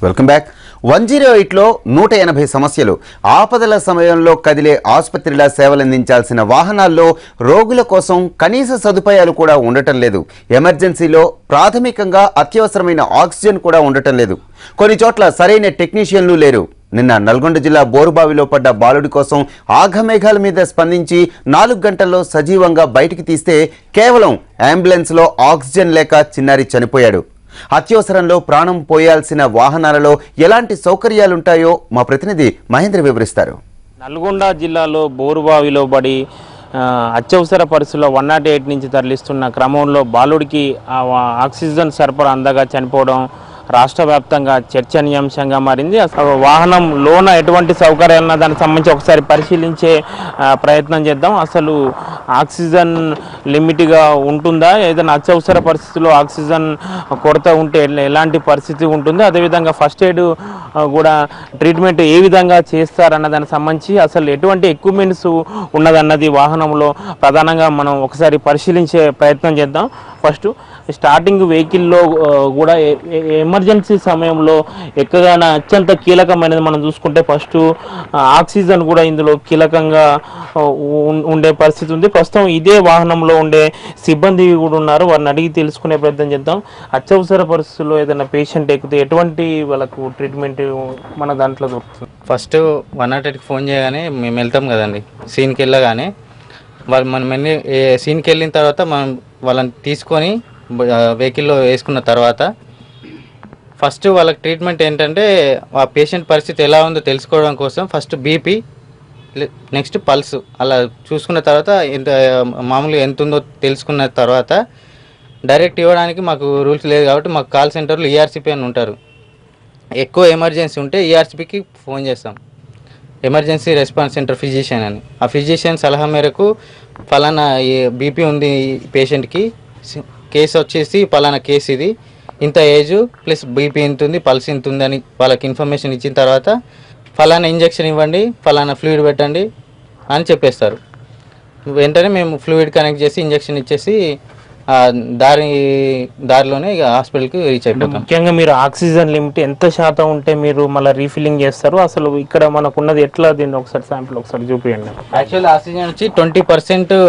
Welcome back. 108లో 180 సమస్యలు. ఆపదల సమయంలో కదిలే ఆసుపత్రిలా సేవలందించాల్సిన వాహనాల్లో రోగుల కోసం కనీస సదుపాయాలు కూడా ఉండటం లేదు. ఎమర్జెన్సీలో ప్రాథమికంగా అత్యవసరమైన ఆక్సిజన్ కూడా ఉండటం లేదు. కొన్ని చోట్ల సరైన టెక్నీషియన్లు లేరు. నిన్న నల్గొండ జిల్లా బోరుబావిలో పడ్డ బాలుడి కోసం ఆఘమేఘాల మీద స్పందించి 4 గంటల్లో సజీవంగా బయటికి తీస్తే కేవలం అంబులెన్స్లో ఆక్సిజన్ లేక చిన్నారి చనిపోయాడు. అత్యవసరంలో ప్రాణం పోయాల్సిన వాహనాలలో ఎలాంటి సౌకర్యాలుంటాయో మా ప్రతినిధి మహేంద్ర వివరిస్తారు. నల్గొండ జిల్లాలో బోరుబావిలో పడి అత్యవసర పరిస్థితుల్లో 108 నుంచి తరలిస్తున్న క్రమంలో బాలుడికి ఆక్సిజన్ సరఫరా అందగా చనిపోవడం రాష్ట్ర వ్యాప్తంగా చర్చనీయాంశంగా మారింది. అసలు వాహనంలోన ఎటువంటి సౌకర్యాలు దానికి సంబంధించి ఒకసారి పరిశీలించే ప్రయత్నం చేద్దాం. అసలు ఆక్సిజన్ లిమిట్గా ఉంటుందా, ఏదైనా అత్యవసర పరిస్థితుల్లో ఆక్సిజన్ కొరత ఉంటే ఎలాంటి పరిస్థితి ఉంటుంది, అదేవిధంగా ఫస్ట్ ఎయిడ్ కూడా ట్రీట్మెంట్ ఏ విధంగా చేస్తారన్న దానికి సంబంధించి అసలు ఎటువంటి ఎక్విప్మెంట్స్ ఉన్నదన్నది వాహనంలో ప్రధానంగా మనం ఒకసారి పరిశీలించే ప్రయత్నం చేద్దాం. ఫస్ట్ స్టార్టింగ్ వెహికల్లో కూడా ఎమర్జెన్సీ సమయంలో ఎక్కడైనా అత్యంత కీలకమైనది మనం చూసుకుంటే ఫస్ట్ ఆక్సిజన్ కూడా ఇందులో కీలకంగా ఉండే పరిస్థితి ఉంది. ప్రస్తుతం ఇదే వాహనంలో ఉండే సిబ్బంది కూడా ఉన్నారు, వారిని అడిగి తెలుసుకునే ప్రయత్నం చేద్దాం. అత్యవసర పరిస్థితుల్లో ఏదైనా పేషెంట్ ఎక్కితే ఎటువంటి వాళ్ళకు ట్రీట్మెంట్ మన దాంట్లో దొరుకుతుంది? ఫస్ట్ 108కి ఫోన్ చేయగానే మేము వెళ్తాం కదండి. సీన్కి వెళ్ళగానే మనం సీన్కి వెళ్ళిన తర్వాత మనం వాళ్ళని తీసుకొని వెహికల్లో వేసుకున్న తర్వాత ఫస్ట్ వాళ్ళకి ట్రీట్మెంట్ ఏంటంటే ఆ పేషెంట్ పరిస్థితి ఎలా ఉందో తెలుసుకోవడం కోసం ఫస్ట్ బీపీ, నెక్స్ట్ పల్స్ అలా చూసుకున్న తర్వాత మామూలుగా ఎంత ఉందో తెలుసుకున్న తర్వాత డైరెక్ట్ ఇవ్వడానికి మాకు రూల్స్ లేదు కాబట్టి మాకు కాల్ సెంటర్లో ఈఆర్సీపీ అని ఉంటారు. ఎక్కువ ఎమర్జెన్సీ ఉంటే ఈఆర్సీపీకి ఫోన్ చేస్తాం, ఎమర్జెన్సీ రెస్పాన్స్ సెంటర్ ఫిజిషియన్ అని. ఆ ఫిజిషియన్ సలహా మేరకు ఫలానా బీపీ ఉంది పేషెంట్కి, కేసు వచ్చేసి ఫలానా కేసు ఇది, ఇంత ఏజ్ ప్లస్ బీపీ ఇంత ఉంది, పల్స్ ఇంత ఉంది అని వాళ్ళకి ఇన్ఫర్మేషన్ ఇచ్చిన తర్వాత ఫలానా ఇంజెక్షన్ ఇవ్వండి, ఫలానా ఫ్లూయిడ్ పెట్టండి అని చెప్పేస్తారు. వెంటనే మేము ఫ్లూయిడ్ కనెక్ట్ చేసి ఇంజెక్షన్ ఇచ్చేసి దారిలోనే హాస్పిటల్కి రీచ్ అయిపోతాం. ముఖ్యంగా మీరు ఆక్సిజన్ లిమిట్ ఎంత శాతం ఉంటే మీరు మళ్ళీ రీఫిల్లింగ్ చేస్తారు? అసలు ఇక్కడ మనకున్నది ఎట్లా, దీన్ని ఒకసారి శాంపుల్ ఒకసారి చూపించండి. యాక్చువల్ ఆక్సిజన్ వచ్చి 20%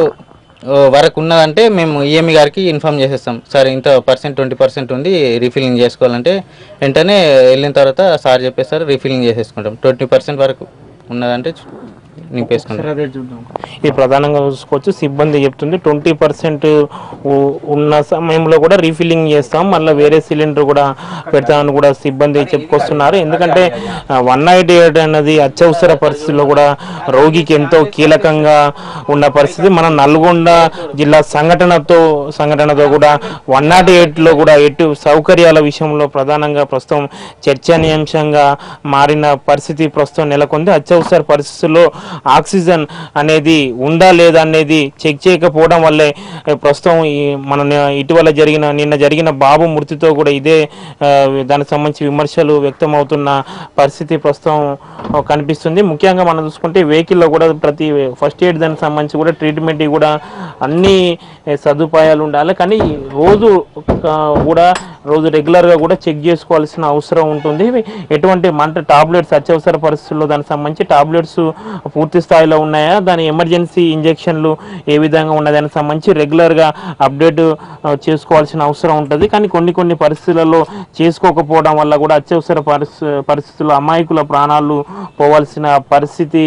వరకు ఉన్నదంటే మేము ఈఎంఈ గారికి ఇన్ఫామ్ చేసేస్తాం, సార్ ఇంత పర్సెంట్ 20% ఉంది, రీఫిల్లింగ్ చేసుకోవాలంటే వెంటనే వెళ్ళిన తర్వాత సార్ చెప్పేస్తారు, రీఫిల్లింగ్ చేసేసుకుంటాం. 20% వరకు ఉన్నదంటే నింపేసుకుంటాం. ఇది ప్రధానంగా చూసుకోవచ్చు, సిబ్బంది చెప్తుంది 20% ఉన్న సమయంలో కూడా రీఫిల్లింగ్ చేస్తాం, మళ్ళీ వేరే సిలిండర్ కూడా పెడతామని కూడా సిబ్బంది చెప్పుకొస్తున్నారు. ఎందుకంటే 108 అన్నది అత్యవసర పరిస్థితుల్లో కూడా రోగికి ఎంతో కీలకంగా ఉన్న పరిస్థితి. మన నల్గొండ జిల్లా సంఘటనతో కూడా 108లో కూడా ఎటు సౌకర్యాల విషయంలో ప్రధానంగా ప్రస్తుతం చర్చనీయాంశంగా మారిన పరిస్థితి ప్రస్తుతం నెలకొంది. అత్యవసర పరిస్థితుల్లో ఆక్సిజన్ అనేది ఉందా లేదా అనేది చెక్ చేయకపోవడం వల్లే ప్రస్తుతం నిన్న జరిగిన బాబు మృతితో కూడా ఇదే దానికి సంబంధించి విమర్శలు వ్యక్తమవుతున్న పరిస్థితి ప్రస్తుతం కనిపిస్తుంది. ముఖ్యంగా మనం చూసుకుంటే వెహికల్లో కూడా ప్రతి ఫస్ట్ ఎయిడ్ దానికి సంబంధించి కూడా ట్రీట్మెంట్ కూడా అన్ని సదుపాయాలు ఉండాలి, కానీ రోజు రెగ్యులర్గా కూడా చెక్ చేసుకోవాల్సిన అవసరం ఉంటుంది. ఎటువంటి టాబ్లెట్స్ అత్యవసర పరిస్థితుల్లో దానికి సంబంధించి టాబ్లెట్స్ పూర్తి స్థాయిలో ఉన్నాయా, దాని ఎమర్జెన్సీ ఇంజెక్షన్లు ఏ విధంగా ఉన్నాయి దానికి సంబంధించి రెగ్యులర్గా అప్డేట్ చేసుకోవాల్సిన అవసరం ఉంటుంది. కానీ కొన్ని పరిస్థితులలో చేసుకోకపోవడం వల్ల కూడా అత్యవసర పరిస్థితుల్లో అమాయకుల ప్రాణాలు పోవాల్సిన పరిస్థితి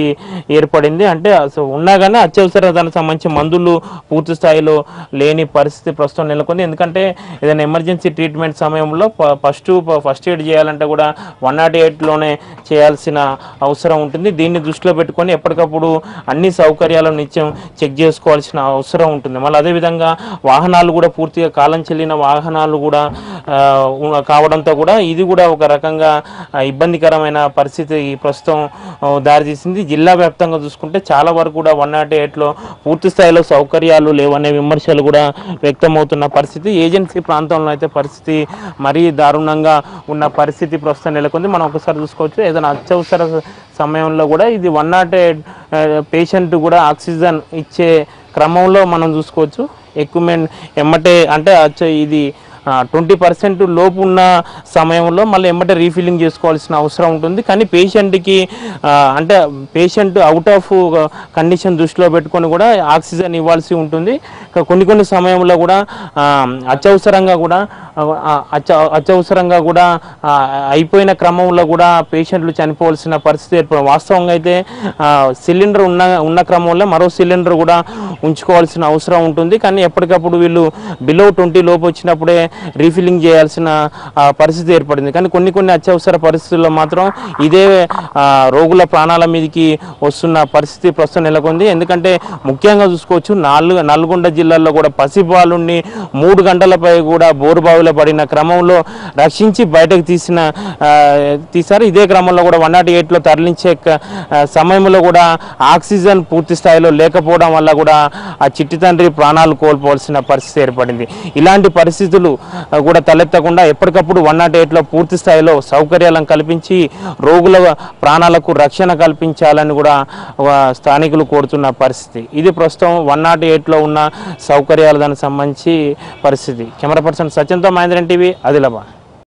ఏర్పడింది. అంటే అసలు ఉన్నా కానీ అత్యవసర దానికి సంబంధించి మందులు పూర్తి స్థాయిలో లేని పరిస్థితి ప్రస్తుతం నెలకొంది. ఎందుకంటే ఏదైనా ఎమర్జెన్సీ ట్రీట్మెంట్ సమయంలో ఫస్ట్ ఎయిడ్ చేయాలంటే కూడా 108లోనే చేయాల్సిన అవసరం ఉంటుంది. దీన్ని దృష్టిలో పెట్టుకొని ఎప్పటికప్పుడు అన్ని సౌకర్యాలను నిత్యం చెక్ చేసుకోవాల్సిన అవసరం ఉంటుంది. మళ్ళీ అదేవిధంగా వాహనాలు కూడా పూర్తిగా కాలం చెల్లిన వాహనాలు కూడా కావడంతో కూడా ఇది కూడా ఒక రకంగా ఇబ్బందికరమైన పరిస్థితి ప్రస్తుతం దారితీసింది. జిల్లా వ్యాప్తంగా చూసుకుంటే చాలా వరకు కూడా 108లో పూర్తి స్థాయిలో సౌకర్యాలు లేవనే విమర్శలు కూడా వ్యక్తమవుతున్న పరిస్థితి. ఏజెన్సీ ప్రాంతంలో అయితే పరిస్థితి మరీ దారుణంగా ఉన్న పరిస్థితి ప్రస్తుతం నెలకొంది. మనం ఒకసారి చూసుకోవచ్చు, ఏదైనా అత్యవసర సమయంలో కూడా ఇది 108 పేషెంట్ కూడా ఆక్సిజన్ ఇచ్చే క్రమంలో మనం చూసుకోవచ్చు. ఎక్విప్మెంట్ ఎమ్మటే అంటే ఇది 20% లోపు ఉన్న సమయంలో మళ్ళీ ఎమ్మటే రీఫిల్లింగ్ చేసుకోవాల్సిన అవసరం ఉంటుంది. కానీ పేషెంట్కి అంటే పేషెంట్ అవుట్ ఆఫ్ కండిషన్ దృష్టిలో పెట్టుకొని కూడా ఆక్సిజన్ ఇవ్వాల్సి ఉంటుంది. కొన్ని సమయంలో కూడా అత్యవసరంగా కూడా అయిపోయిన క్రమంలో కూడా పేషెంట్లు చనిపోవాల్సిన పరిస్థితి ఏర్పడింది. వాస్తవంగా అయితే సిలిండర్ ఉన్న క్రమంలో మరో సిలిండర్ కూడా ఉంచుకోవాల్సిన అవసరం ఉంటుంది. కానీ ఎప్పటికప్పుడు వీళ్ళు బిలో 20 లోపు వచ్చినప్పుడే రీఫిల్లింగ్ చేయాల్సిన పరిస్థితి ఏర్పడింది. కానీ కొన్ని అత్యవసర పరిస్థితుల్లో మాత్రం ఇదే రోగుల ప్రాణాల మీదకి వస్తున్న పరిస్థితి ప్రస్తుతం నెలకొంది. ఎందుకంటే ముఖ్యంగా చూసుకోవచ్చు నల్గొండ జిల్లాలో కూడా పసిబాలుని 3 గంటలపై కూడా బోరుబావిలో పడిన క్రమంలో రక్షించి బయటకు తీశారు. ఇదే క్రమంలో కూడా 108లో తరలించే సమయంలో కూడా ఆక్సిజన్ పూర్తి స్థాయిలో లేకపోవడం వల్ల కూడా ఆ చిట్టి తండ్రి ప్రాణాలు కోల్పోవాల్సిన పరిస్థితి ఏర్పడింది. ఇలాంటి పరిస్థితులు కూడా తలెత్తకుండా ఎప్పటికప్పుడు 108లో పూర్తి స్థాయిలో సౌకర్యాలను కల్పించి రోగుల ప్రాణాలకు రక్షణ కల్పించాలని కూడా స్థానికులు కోరుతున్న పరిస్థితి. ఇది ప్రస్తుతం 108లో ఉన్న సౌకర్యాల దానికి సంబంధించి పరిస్థితి. కెమెరా పర్సన్ సత్యంతో మహేంద్రన్ టీవీ, ఆదిలాబాద్.